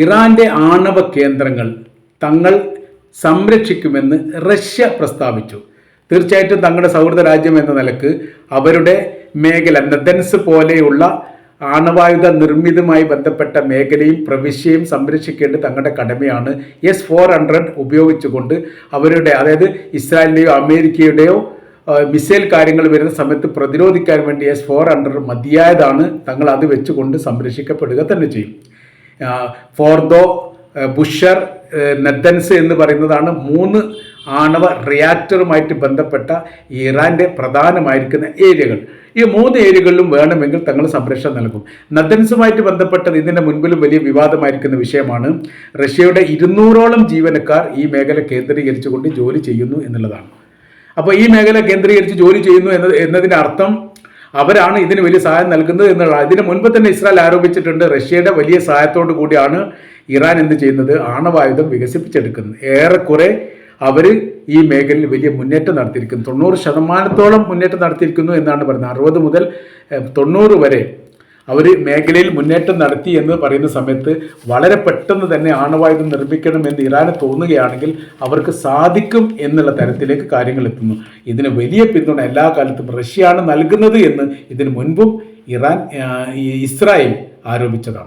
ഇറാന്റെ ആണവ കേന്ദ്രങ്ങൾ തങ്ങൾ സംരക്ഷിക്കുമെന്ന് റഷ്യ പ്രസ്താവിച്ചു. തീർച്ചയായിട്ടും തങ്ങളുടെ സൗഹൃദ രാജ്യം എന്ന നിലക്ക് അവരുടെ മേഖല നദൻസ് പോലെയുള്ള ആണവായുധ നിർമ്മിതവുമായി ബന്ധപ്പെട്ട മേഖലയും പ്രവിശ്യയും സംരക്ഷിക്കേണ്ടത് തങ്ങളുടെ കടമയാണ്. S-400 ഉപയോഗിച്ചുകൊണ്ട് അവരുടെ, അതായത് ഇസ്രായേലിൻ്റെയോ അമേരിക്കയുടെയോ മിസൈൽ കാര്യങ്ങൾ വരുന്ന സമയത്ത് പ്രതിരോധിക്കാൻ വേണ്ടി S-400 മതിയായതാണ്. തങ്ങൾ അത് വെച്ചുകൊണ്ട് സംരക്ഷിക്കപ്പെടുക തന്നെ ചെയ്യും. ഫോർദോ, ബുഷർ, നദൻസ് എന്ന് പറയുന്നതാണ് 3 ആണവ റിയാക്ടറുമായിട്ട് ബന്ധപ്പെട്ട ഇറാൻ്റെ പ്രധാനമായിരിക്കുന്ന ഏരിയകൾ. ഈ 3 ഏരിയകളിലും വേണമെങ്കിൽ തങ്ങൾ സംരക്ഷണം നൽകും. നദൻസുമായിട്ട് ബന്ധപ്പെട്ടത് ഇതിൻ്റെ മുൻപിലും വലിയ വിവാദമായിരിക്കുന്ന വിഷയമാണ്. റഷ്യയുടെ 200ഓളം ജീവനക്കാർ ഈ മേഖല കേന്ദ്രീകരിച്ചുകൊണ്ട് ജോലി ചെയ്യുന്നു എന്നുള്ളതാണ്. അപ്പോൾ ഈ മേഖല കേന്ദ്രീകരിച്ച് ജോലി ചെയ്യുന്നു എന്നതിൻ്റെ അർത്ഥം അവരാണ് ഇതിന് വലിയ സഹായം നൽകുന്നത് എന്നുള്ള. ഇതിന് മുൻപ് തന്നെ ഇസ്രായേൽ ആരോപിച്ചിട്ടുണ്ട്, റഷ്യയുടെ വലിയ സഹായത്തോടു കൂടിയാണ് ഇറാൻ എന്ത് ചെയ്യുന്നത്, ആണവായുധം വികസിപ്പിച്ചെടുക്കുന്നത്. ഏറെക്കുറെ അവർ ഈ മേഖലയിൽ വലിയ മുന്നേറ്റം നടത്തിയിരിക്കുന്നു. 90% മുന്നേറ്റം നടത്തിയിരിക്കുന്നു എന്നാണ് പറയുന്നത്. 60 മുതൽ 90 വരെ അവർ മേഖലയിൽ മുന്നേറ്റം നടത്തി എന്ന് പറയുന്ന സമയത്ത് വളരെ പെട്ടെന്ന് തന്നെ ആണവായുധം നിർമ്മിക്കണമെന്ന് ഇറാന് തോന്നുകയാണെങ്കിൽ അവർക്ക് സാധിക്കും എന്നുള്ള തരത്തിലേക്ക് കാര്യങ്ങൾ എത്തുന്നു. ഇതിന് വലിയ പിന്തുണ എല്ലാ കാലത്തും റഷ്യയാണ് നൽകുന്നത് എന്ന് ഇതിനു മുൻപും ഇസ്രായേൽ ആരോപിച്ചതാണ്.